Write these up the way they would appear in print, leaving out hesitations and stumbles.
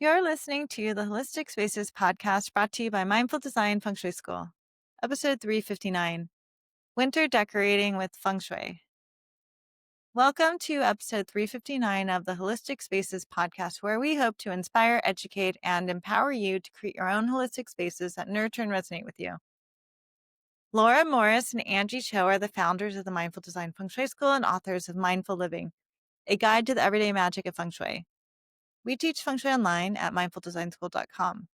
You're listening to the Holistic Spaces podcast brought to you by Mindful Design Feng Shui School, episode 359 Winter Decorating with Feng Shui. Welcome to episode 359 of the Holistic Spaces podcast, where we hope to inspire, educate, and empower you to create your own holistic spaces that nurture and resonate with you. Laura Morris and Angie Cho are the founders of the Mindful Design Feng Shui School and authors of Mindful Living, a guide to the everyday magic of Feng Shui. We teach Feng Shui online at mindfuldesignschool.com.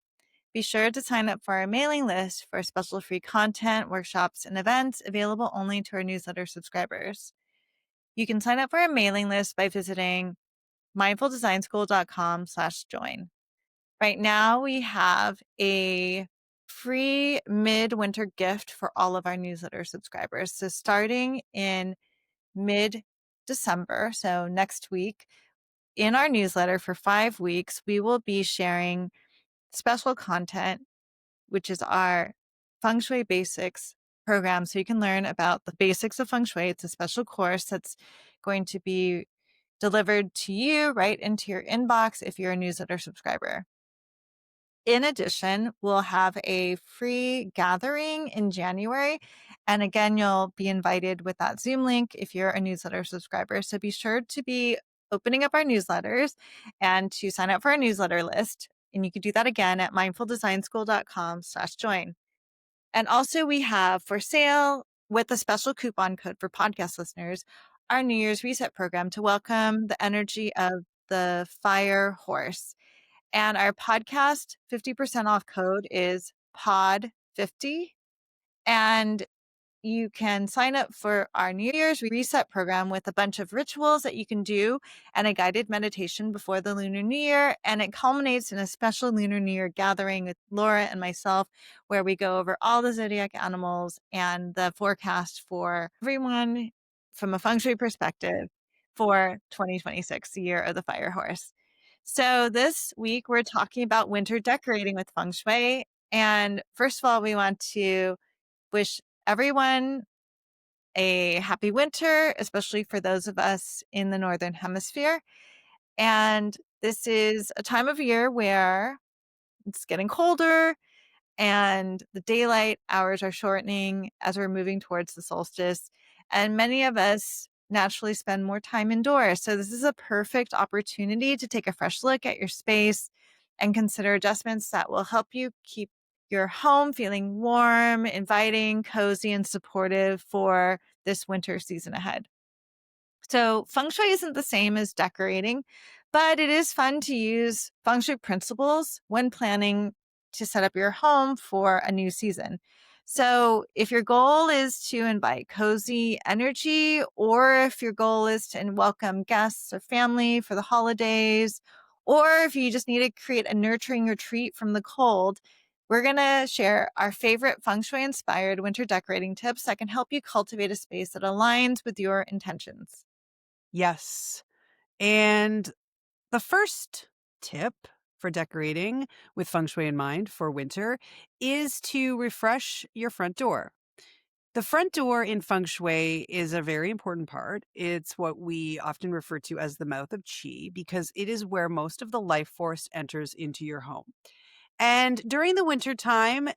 Be sure to sign up for our mailing list for special free content, workshops, and events available only to our newsletter subscribers. You can sign up for our mailing list by visiting mindfuldesignschool.com/join. Right now, we have a free midwinter gift for all of our newsletter subscribers. So starting in mid-December, so next week, in our newsletter for 5 weeks, we will be sharing special content, which is our Feng Shui Basics program. So you can learn about the basics of Feng Shui. It's a special course that's going to be delivered to you right into your inbox if you're a newsletter subscriber. In addition, we'll have a free gathering in January. And again, you'll be invited with that Zoom link if you're a newsletter subscriber. So be sure to be opening up our newsletters and to sign up for our newsletter list. And you can do that again at mindfuldesignschool.com/join. And also we have for sale with a special coupon code for podcast listeners, our New Year's Reset program to welcome the energy of the fire horse. And our podcast 50% off code is POD50. And you can sign up for our New Year's Reset program with a bunch of rituals that you can do and a guided meditation before the Lunar New Year. And it culminates in a special Lunar New Year gathering with Laura and myself, where we go over all the zodiac animals and the forecast for everyone from a feng shui perspective for 2026, the year of the fire horse. So this week we're talking about winter decorating with feng shui. And first of all, we want to wish everyone a happy winter, especially for those of us in the Northern Hemisphere. And this is a time of year where it's getting colder and the daylight hours are shortening as we're moving towards the solstice. And many of us naturally spend more time indoors. So this is a perfect opportunity to take a fresh look at your space and consider adjustments that will help you keep your home feeling warm, inviting, cozy, and supportive for this winter season ahead. So feng shui isn't the same as decorating, but it is fun to use feng shui principles when planning to set up your home for a new season. So if your goal is to invite cozy energy, or if your goal is to welcome guests or family for the holidays, or if you just need to create a nurturing retreat from the cold, we're going to share our favorite feng shui inspired winter decorating tips that can help you cultivate a space that aligns with your intentions. Yes. And the first tip for decorating with feng shui in mind for winter is to refresh your front door. The front door in feng shui is a very important part. It's what we often refer to as the mouth of qi because it is where most of the life force enters into your home. And during the winter time,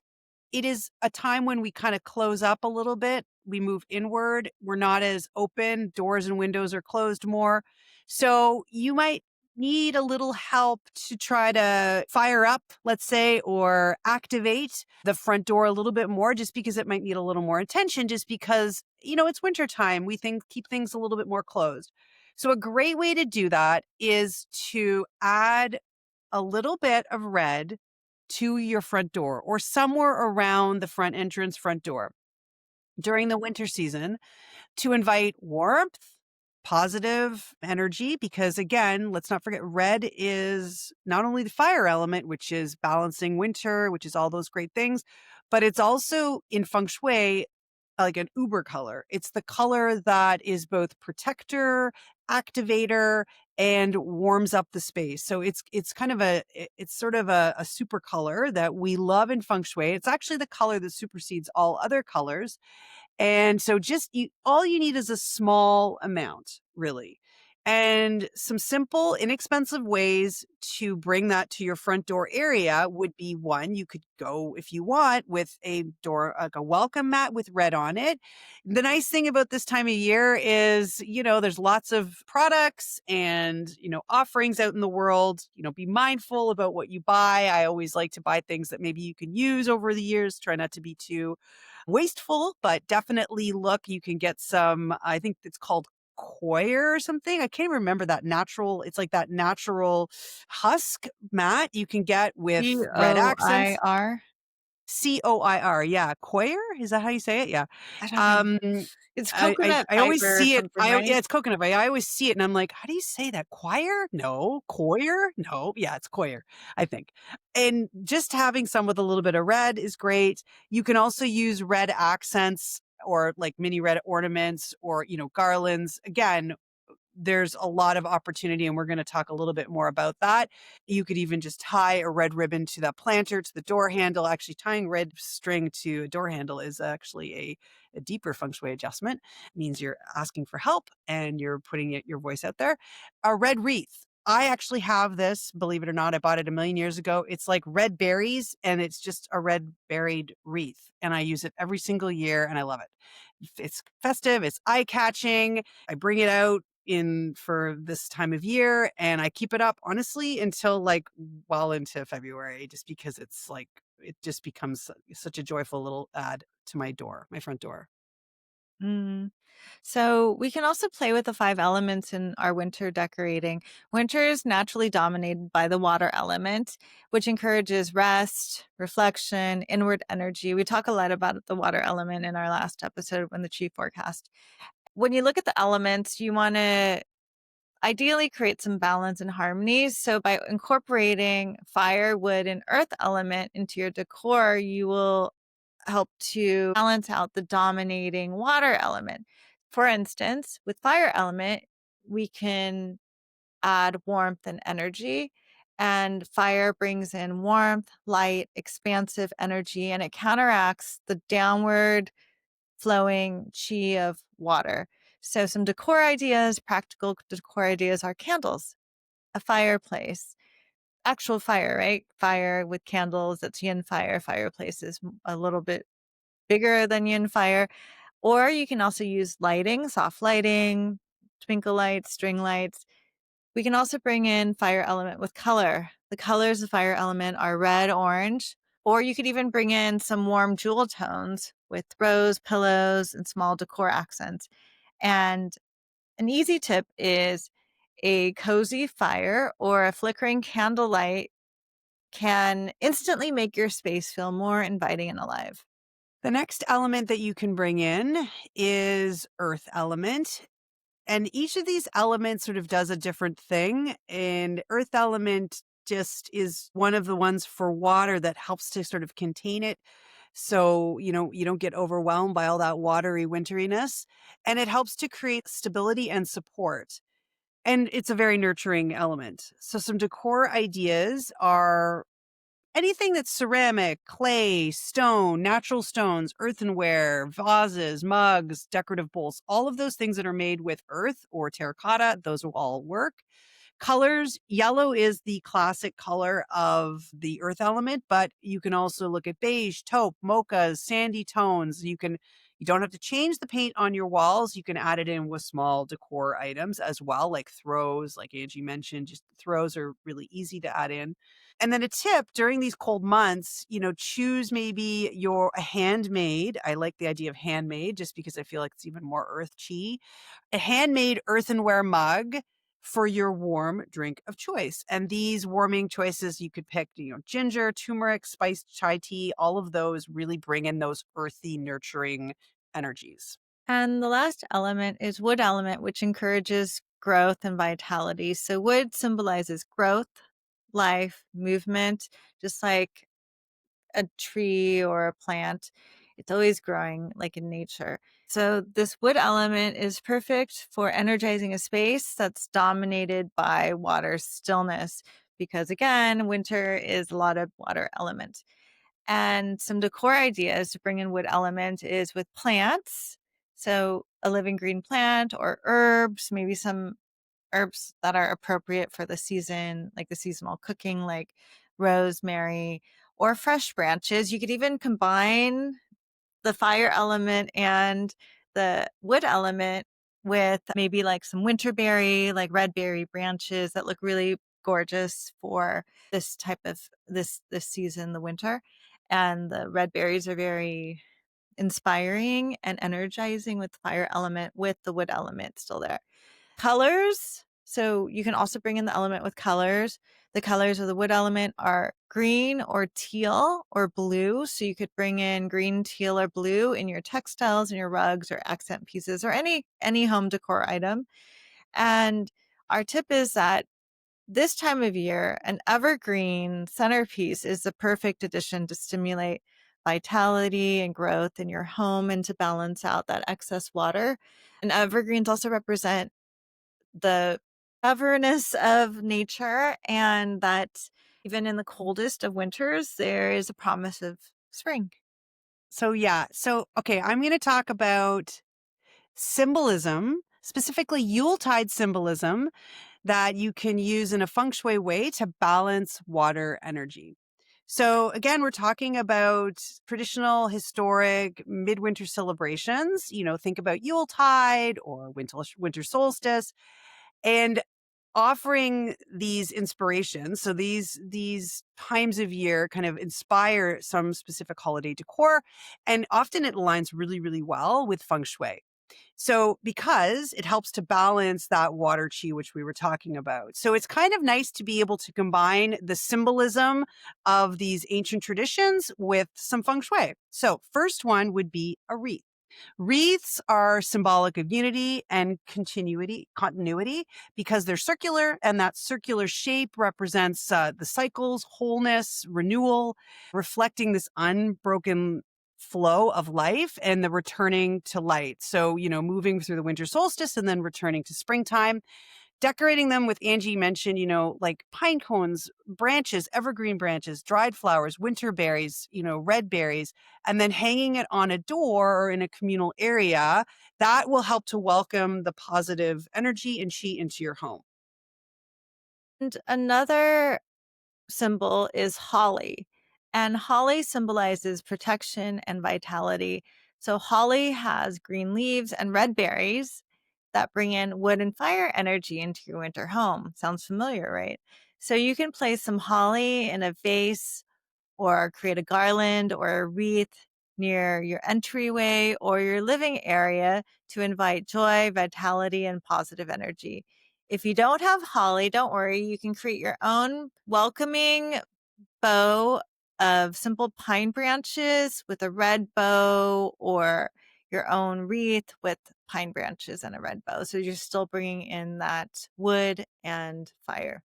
it is a time when we kind of close up a little bit. We move inward. We're not as open. Doors and windows are closed more. So you might need a little help to try to fire up, let's say, or activate the front door a little bit more, just because it might need a little more attention, just because, it's wintertime. We keep things a little bit more closed. So a great way to do that is to add a little bit of red to your front door or somewhere around the front entrance front door during the winter season to invite warmth, positive energy, because again, let's not forget red is not only the fire element, which is balancing winter, which is all those great things, but it's also in feng shui like an uber color. It's the color that is both protector, activator, and warms up the space. So it's kind of it's sort of a super color that we love in feng shui. It's actually the color that supersedes all other colors. And so all you need is a small amount, really. And some simple, inexpensive ways to bring that to your front door area would be one, you could go if you want with a door, like a welcome mat with red on it. The nice thing about this time of year is, there's lots of products and, offerings out in the world. Be mindful about what you buy. I always like to buy things that maybe you can use over the years. Try not to be too wasteful, but definitely look, you can get some, I think it's called coir or something. I can't remember that natural. It's like that natural husk mat you can get with red accents. Coir? Coir, yeah, coir? Is that how you say it? Yeah. I don't know. Um, It's I I coconut I always fiber or see it. something, right? Yeah, it's coconut. I always see it, and I'm like, how do you say that? Choir? No, coir? No, yeah, it's coir, I think. And just having some with a little bit of red is great. You can also use red accents or like mini red ornaments or garlands. Again, there's a lot of opportunity, and we're going to talk a little bit more about that. You could even just tie a red ribbon to that planter, to the door handle. Actually, tying red string to a door handle is actually a deeper feng shui adjustment. It means you're asking for help and you're putting your voice out there. A red wreath. I actually have this, believe it or not. I bought it a million years ago. It's like red berries and it's just a red berried wreath. And I use it every single year and I love it. It's festive, it's eye catching. I bring it out in for this time of year and I keep it up honestly until like well into February just because it's like it just becomes such a joyful little add to my front door. Mm. So we can also play with the five elements in our winter decorating. Winter is naturally dominated by the water element, which encourages rest, reflection, inward energy. We talk a lot about the water element in our last episode when the tree forecast. When you look at the elements, you want to ideally create some balance and harmony. So by incorporating fire, wood, and earth element into your decor, you will help to balance out the dominating water element. For instance, with fire element, we can add warmth and energy. And fire brings in warmth, light, expansive energy, and it counteracts the downward flowing chi of water. So, some decor ideas, practical decor ideas are candles, a fireplace, actual fire, right? Fire with candles, that's yin fire. Fireplace is a little bit bigger than yin fire. Or you can also use lighting, soft lighting, twinkle lights, string lights. We can also bring in fire element with color. The colors of fire element are red, orange, or you could even bring in some warm jewel tones with throws, pillows, and small decor accents. And an easy tip is a cozy fire or a flickering candlelight can instantly make your space feel more inviting and alive. The next element that you can bring in is earth element. And each of these elements sort of does a different thing. And earth element just is one of the ones for water that helps to sort of contain it. So, you don't get overwhelmed by all that watery winteriness. And it helps to create stability and support. And it's a very nurturing element. So, some decor ideas are anything that's ceramic, clay, stone, natural stones, earthenware, vases, mugs, decorative bowls, all of those things that are made with earth or terracotta, those will all work. Colors, yellow is the classic color of the earth element, but you can also look at beige, taupe, mochas, sandy tones. You don't have to change the paint on your walls. You can add it in with small decor items as well, like throws, like Angie mentioned. Just throws are really easy to add in. And then a tip during these cold months, choose maybe a handmade. I like the idea of handmade just because I feel like it's even more earth chi. A handmade earthenware mug for your warm drink of choice. And these warming choices you could pick, ginger, turmeric, spiced chai tea, all of those really bring in those earthy, nurturing energies. And the last element is wood element, which encourages growth and vitality. So wood symbolizes growth, life, movement, just like a tree or a plant. It's always growing like in nature. So this wood element is perfect for energizing a space that's dominated by water stillness because again, winter is a lot of water element. And some decor ideas to bring in wood element is with plants. So a living green plant or herbs, maybe some herbs that are appropriate for the season, like the seasonal cooking, like rosemary or fresh branches. You could even combine the fire element and the wood element with maybe like some winterberry, like red berry branches that look really gorgeous for this type of this season, the winter. And the red berries are very inspiring and energizing with the fire element with the wood element still there. Colors. So you can also bring in the element with colors. The colors of the wood element are green or teal or blue. So you could bring in green, teal, or blue in your textiles and your rugs or accent pieces or any home decor item. And our tip is that this time of year, an evergreen centerpiece is the perfect addition to stimulate vitality and growth in your home and to balance out that excess water. And evergreens also represent the everness of nature, and that even in the coldest of winters, there is a promise of spring. So, yeah. So, okay, I'm going to talk about symbolism, specifically Yuletide symbolism that you can use in a feng shui way to balance water energy. So, again, we're talking about traditional, historic midwinter celebrations. Think about Yuletide or winter solstice. And offering these inspirations, so these times of year kind of inspire some specific holiday decor, and often it aligns really, really well with feng shui. So because it helps to balance that water chi, which we were talking about. So it's kind of nice to be able to combine the symbolism of these ancient traditions with some feng shui. So first one would be a wreath. Wreaths are symbolic of unity and continuity, because they're circular, and that circular shape represents the cycles, wholeness, renewal, reflecting this unbroken flow of life and the returning to light. So, moving through the winter solstice and then returning to springtime. Decorating them with, Angie mentioned, like pine cones, branches, evergreen branches, dried flowers, winter berries, red berries, and then hanging it on a door or in a communal area. That will help to welcome the positive energy and chi into your home. And another symbol is holly. And holly symbolizes protection and vitality. So holly has green leaves and red berries that bring in wood and fire energy into your winter home. Sounds familiar, right? So you can place some holly in a vase or create a garland or a wreath near your entryway or your living area to invite joy, vitality, and positive energy. If you don't have holly, don't worry. You can create your own welcoming bow of simple pine branches with a red bow or your own wreath with pine branches and a red bow. So you're still bringing in that wood and fire.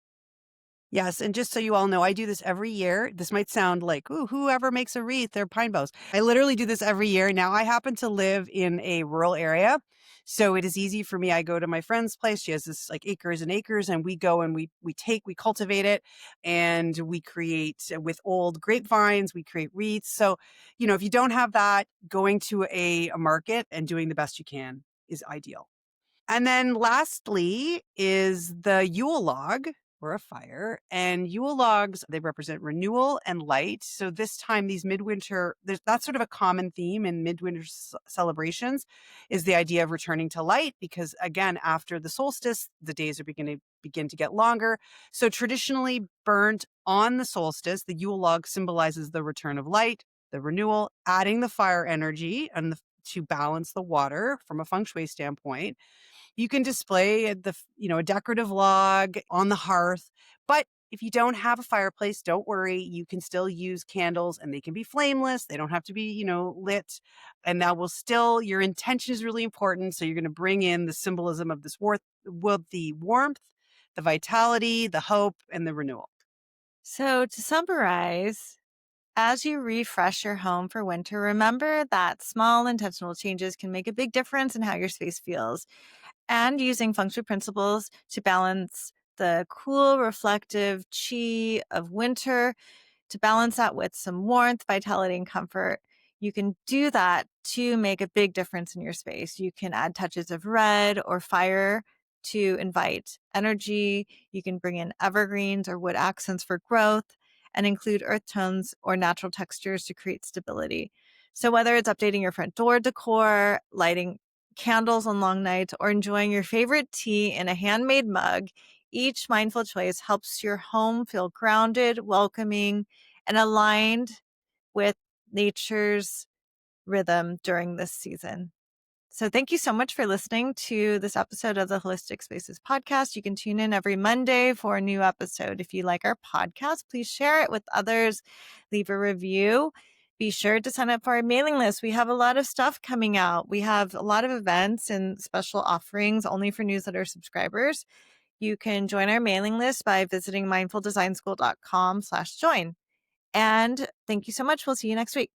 Yes, and just so you all know, I do this every year. This might sound like, ooh, whoever makes a wreath, they're pine boughs. I literally do this every year. Now, I happen to live in a rural area, so it is easy for me. I go to my friend's place. She has this like acres and acres, and we go and we cultivate it, and we create with old grapevines. We create wreaths. So, if you don't have that, going to a market and doing the best you can is ideal. And then lastly is the Yule log or a fire. And Yule logs, they represent renewal and light. So this time, these midwinter, that's sort of a common theme in midwinter celebrations is the idea of returning to light, because again, after the solstice, the days are begin to get longer. So traditionally burnt on the solstice, the Yule log symbolizes the return of light, the renewal, adding the fire energy to balance the water from a feng shui standpoint. You can display a decorative log on the hearth, but if you don't have a fireplace, don't worry. You can still use candles, and they can be flameless. They don't have to be, lit. And that will still, your intention is really important. So you're going to bring in the symbolism of the warmth, the vitality, the hope, and the renewal. So to summarize, as you refresh your home for winter, remember that small intentional changes can make a big difference in how your space feels. And using feng shui principles to balance the cool, reflective chi of winter, to balance that with some warmth, vitality, and comfort, you can do that to make a big difference in your space. You can add touches of red or fire to invite energy. You can bring in evergreens or wood accents for growth and include earth tones or natural textures to create stability. So whether it's updating your front door decor, lighting candles on long nights, or enjoying your favorite tea in a handmade mug, each mindful choice helps your home feel grounded, welcoming, and aligned with nature's rhythm during this season. So thank you so much for listening to this episode of the Holistic Spaces podcast. You can tune in every Monday for a new episode. If you like our podcast, please share it with others, leave a review. Be sure to sign up for our mailing list. We have a lot of stuff coming out. We have a lot of events and special offerings only for newsletter subscribers. You can join our mailing list by visiting mindfuldesignschool.com/join. And thank you so much. We'll see you next week.